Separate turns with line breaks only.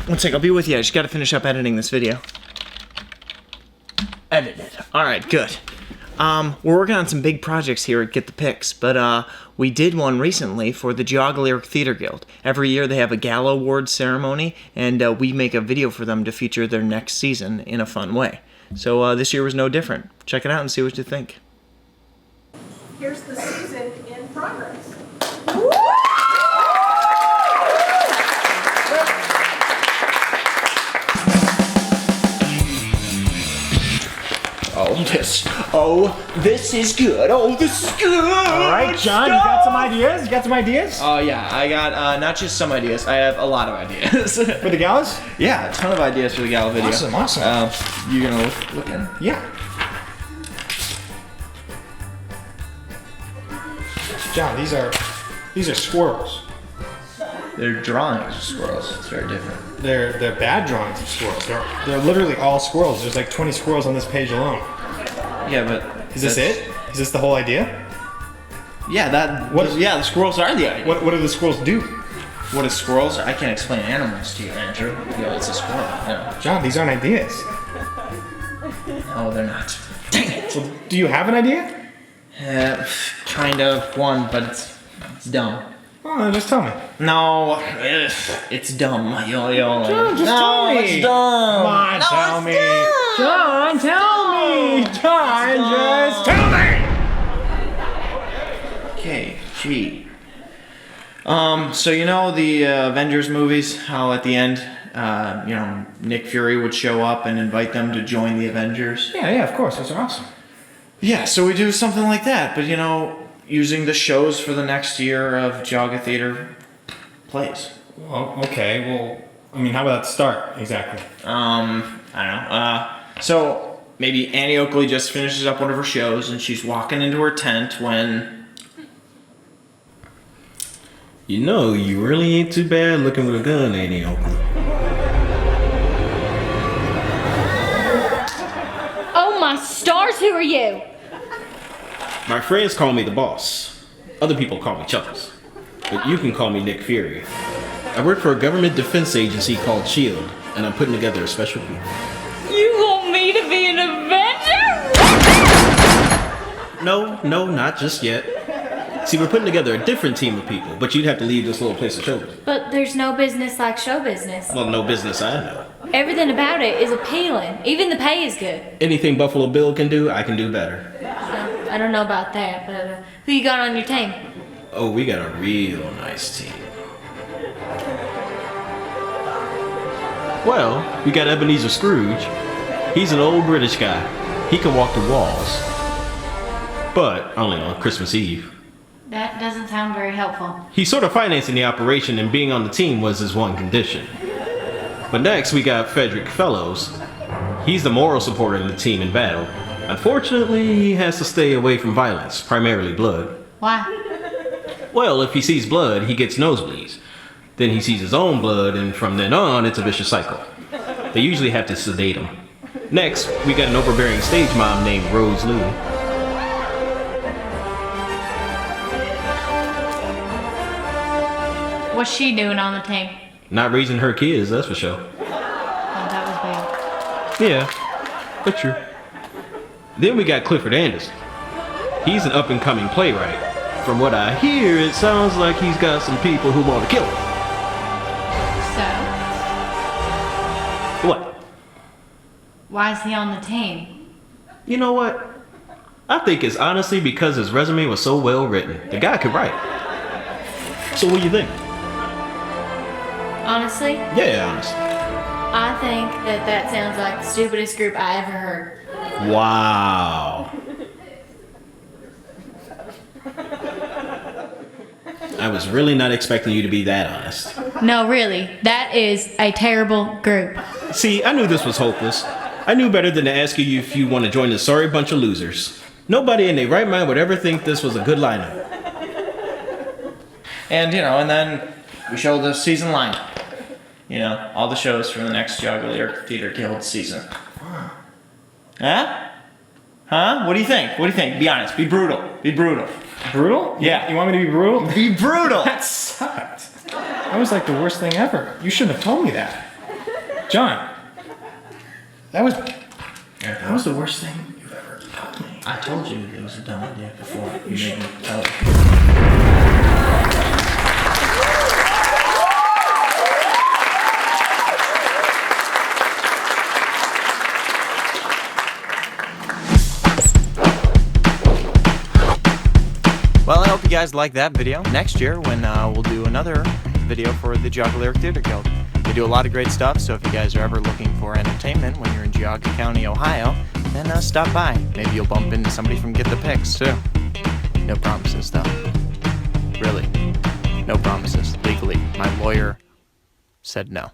One sec, I'll be with you. I just gotta finish up editing this video. Edited. Alright, good. We're working on some big projects here at Get the Pics, but we did one recently for the Geauga Lyric Theater Guild. Every year they have a gala awards ceremony, and we make a video for them to feature their next season in a fun way. So this year was no different. Check it out and see what you think.
Here's the season in progress. This is good. Oh, this is good.
All right, John, you got some ideas? You got some ideas?
Oh, yeah, I got not just some ideas, I have a lot of ideas.
For the galas?
Yeah, a ton of ideas for the gala video.
Awesome.
You gonna look in?
Yeah. John, these are squirrels.
They're drawings of squirrels. It's very different.
They're bad drawings of squirrels. They're literally all squirrels. There's like 20 squirrels on this page alone.
Yeah, but
is this it? Is this the whole idea?
Yeah, the squirrels are the idea.
What do the squirrels do?
What is squirrels? I can't explain animals to you, Andrew. It's a squirrel. Yeah.
John, these aren't ideas.
Oh, they're not. Dang it!
Well, do you have an idea?
Kind of one, but it's dumb.
Oh, just tell me.
No, it's dumb.
John, just tell me.
It's dumb.
Come on, tell me. John, tell me. John, just tell me.
Okay, gee. So you know the Avengers movies, how at the end, Nick Fury would show up and invite them to join the Avengers?
Yeah, of course. Those are awesome.
Yeah, so we do something like that, but using the shows for the next year of Geauga Theater plays.
Well, okay. Well, I mean, how about that start exactly?
I don't know. So maybe Annie Oakley just finishes up one of her shows and she's walking into her tent when...
You really ain't too bad looking with a gun, Annie Oakley.
Oh my stars, who are you?
My friends call me the boss. Other people call me Chuckles. But you can call me Nick Fury. I work for a government defense agency called S.H.I.E.L.D., and I'm putting together a special group.
You want me to be an Avenger?
No, not just yet. See, we're putting together a different team of people, but you'd have to leave this little place of show business.
But there's no business like show business.
Well, no business I know.
Everything about it is appealing. Even the pay is good.
Anything Buffalo Bill can do, I can do better.
I don't know about that, but who you got on your team?
Oh, we got a real nice team. Well, we got Ebenezer Scrooge. He's an old British guy. He can walk the walls. But only on Christmas Eve.
That doesn't sound very helpful.
He's sort of financing the operation, and being on the team was his one condition. But next we got Frederick Fellows. He's the moral supporter of the team in battle. Unfortunately, he has to stay away from violence, primarily blood.
Why?
Well, if he sees blood, he gets nosebleeds. Then he sees his own blood, and from then on, it's a vicious cycle. They usually have to sedate him. Next, we got an overbearing stage mom named Rose Lou.
What's she doing on the team?
Not raising her kids, that's for sure.
Oh, that was bad.
Yeah, but true. Then we got Clifford Anderson. He's an up-and-coming playwright. From what I hear, it sounds like he's got some people who want to kill him.
So?
What?
Why is he on the team?
You know what? I think it's honestly because his resume was so well written. The guy could write. So what do you think?
Honestly?
Yeah, honestly.
I think that sounds like the stupidest group I ever heard.
Wow. I was really not expecting you to be that honest.
No, really. That is a terrible group.
See, I knew this was hopeless. I knew better than to ask you if you want to join the sorry bunch of losers. Nobody in their right mind would ever think this was a good lineup.
And, and then we show the season lineup. All the shows from the next Geauga Lyric Theater Guild season. Huh? What do you think? Be honest. Be brutal.
Brutal?
Yeah.
You want me to be brutal?
Be brutal!
That sucked. That was like the worst thing ever. You shouldn't have told me that. John, that was the worst thing.
I told you it was a dumb idea before you made me tell it. Well, I hope you guys liked that video. Next year, when we'll do another video for the Geauga Lyric Theater Guild. They do a lot of great stuff, so if you guys are ever looking for entertainment when you're in Geauga County, Ohio, then stop by. Maybe you'll bump into somebody from Get the Pics, too. No promises, though. Really. No promises. Legally. My lawyer said no.